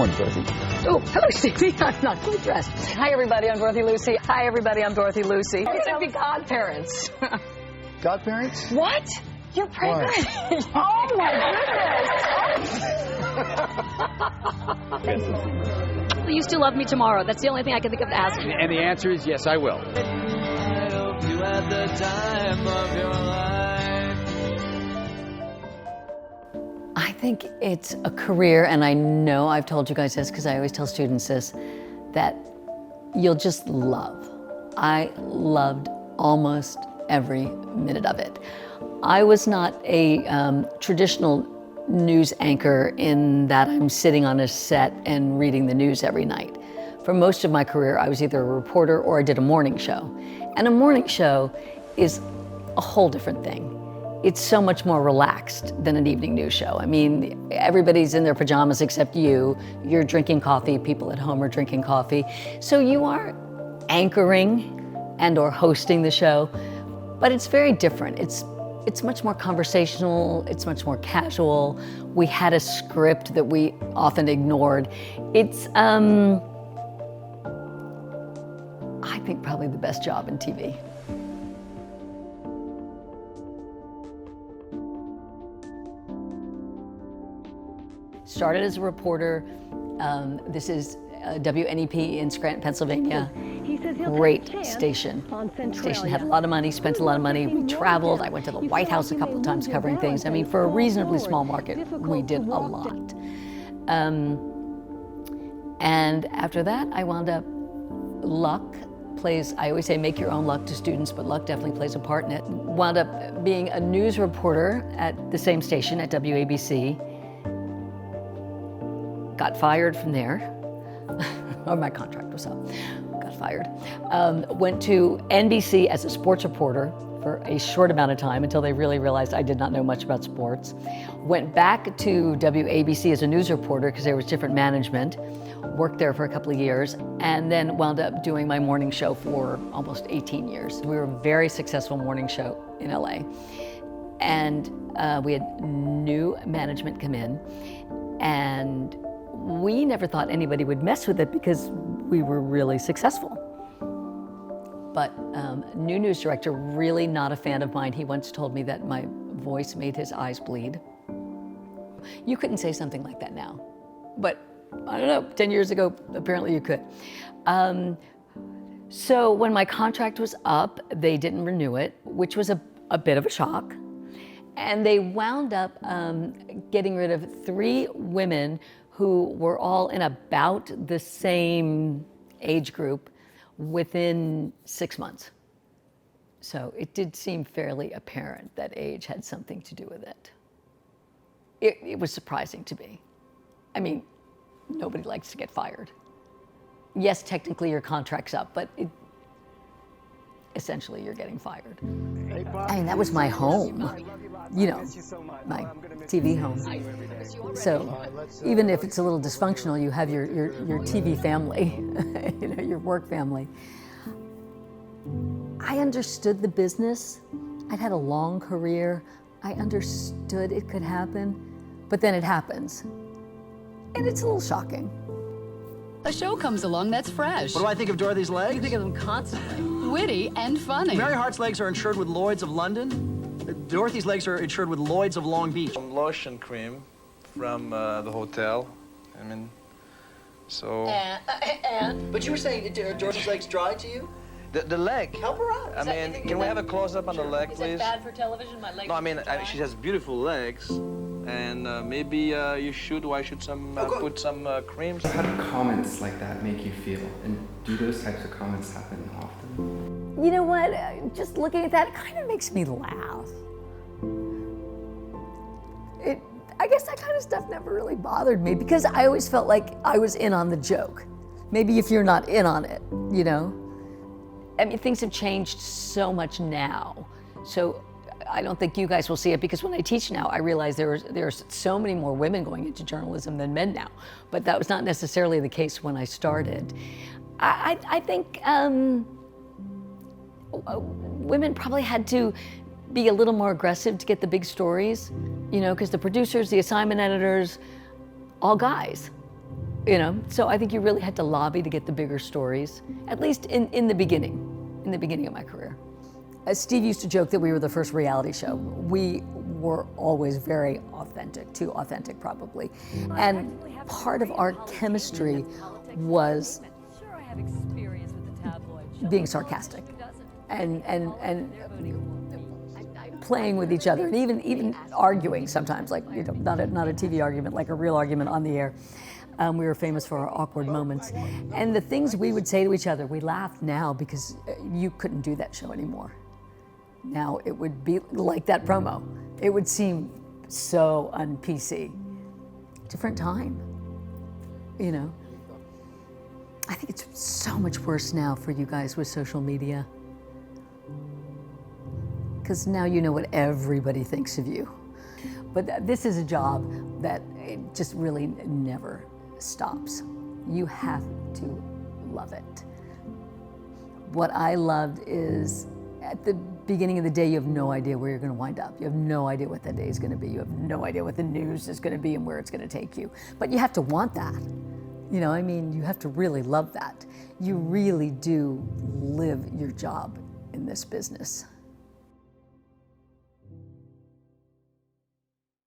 morning, Dorothy. Oh, hello, Stevie. I'm not fully dressed. Hi, everybody. I'm Dorothy Lucy. Hi, everybody. I'm Dorothy Lucy. It's going to be godparents. Godparents? What? You're pregnant? Oh, my goodness. Will you still love me tomorrow? That's the only thing I can think of to ask you. And the answer is yes, I will. I hope you had the time of your life. I think it's a career, and I know I've told you guys this because I always tell students this, that you'll just love. I loved almost every minute of it. I was not a traditional news anchor in that I'm sitting on a set and reading the news every night. For most of my career, I was either a reporter or I did a morning show. And a morning show is a whole different thing. It's so much more relaxed than an evening news show. I mean, everybody's in their pajamas except you. You're drinking coffee, people at home are drinking coffee. So you are anchoring and or hosting the show, but it's very different. It's much more conversational, it's much more casual. We had a script that we often ignored. It's, I think probably the best job in TV. Started as a reporter. This is WNEP in Scranton, Pennsylvania. Great station. Station had a lot of money, spent a lot of money. We traveled. I went to the White House a couple of times covering things. I mean, for a reasonably small market, we did a lot. And after that, I wound up, luck plays, I always say make your own luck to students, but luck definitely plays a part in it. Wound up being a news reporter at the same station at WABC. Got fired from there. Or my contract was up. Got fired. Went to NBC as a sports reporter for a short amount of time until they really realized I did not know much about sports. Went back to WABC as a news reporter because there was different management. Worked there for a couple of years and then wound up doing my morning show for almost 18 years. We were a very successful morning show in LA. And we had new management come in, and we never thought anybody would mess with it because we were really successful. But new news director, really not a fan of mine. He once told me that my voice made his eyes bleed. You couldn't say something like that now, but I don't know, 10 years ago, apparently you could. So when my contract was up, they didn't renew it, which was a bit of a shock. And they wound up getting rid of 3 women who were all in about the same age group within 6 months. So it did seem fairly apparent that age had something to do with it. It was surprising to me. I mean, nobody likes to get fired. Yes, technically your contract's up, but essentially you're getting fired. I mean, that was my home, you know, my TV home. So even if it's a little dysfunctional, you have your TV family, you know, your work family. I understood the business. I'd had a long career. I understood it could happen, but then it happens. And it's a little shocking. A show comes along that's fresh, What do I think of Dorothy's legs? You think of them constantly. witty, and funny. Mary Hart's legs are insured with Lloyd's of London. Dorothy's legs are insured with Lloyd's of Long Beach. Some lotion cream from the hotel. I mean, so... But you were saying Dorothy's legs dry to you? The leg. Help her out. I mean, can we have a close-up on the leg, please? Bad for television? My legs. No, I mean, she has beautiful legs. And maybe you should, why should some put some creams? How do comments like that make you feel? And do those types of comments happen often? You know what? Just looking at that, it kind of makes me laugh. I guess that kind of stuff never really bothered me because I always felt like I was in on the joke. Maybe if you're not in on it, you know? I mean, things have changed so much now. So I don't think you guys will see it because when I teach now, I realize there's so many more women going into journalism than men now. But that was not necessarily the case when I started. I think women probably had to be a little more aggressive to get the big stories, you know, because the producers, the assignment editors, all guys. You know, so I think you really had to lobby to get the bigger stories, at least in the beginning of my career. Steve used to joke that we were the first reality show. We were always very authentic, too authentic probably. And part of our chemistry was being sarcastic and playing with each other, and even arguing sometimes, like, you know, not a TV argument, like a real argument on the air. We were famous for our awkward moments. And the things we would say to each other, we laugh now because you couldn't do that show anymore. Now it would be like that promo. It would seem so un-PC. Different time, you know. I think it's so much worse now for you guys with social media. Because now you know what everybody thinks of you. But this is a job that it just really never stops. You have to love it. What I loved is at the beginning of the day, you have no idea where you're going to wind up. You have no idea what that day is going to be. You have no idea what the news is going to be and where it's going to take you. But you have to want that. You know, I mean, you have to really love that. You really do live your job in this business.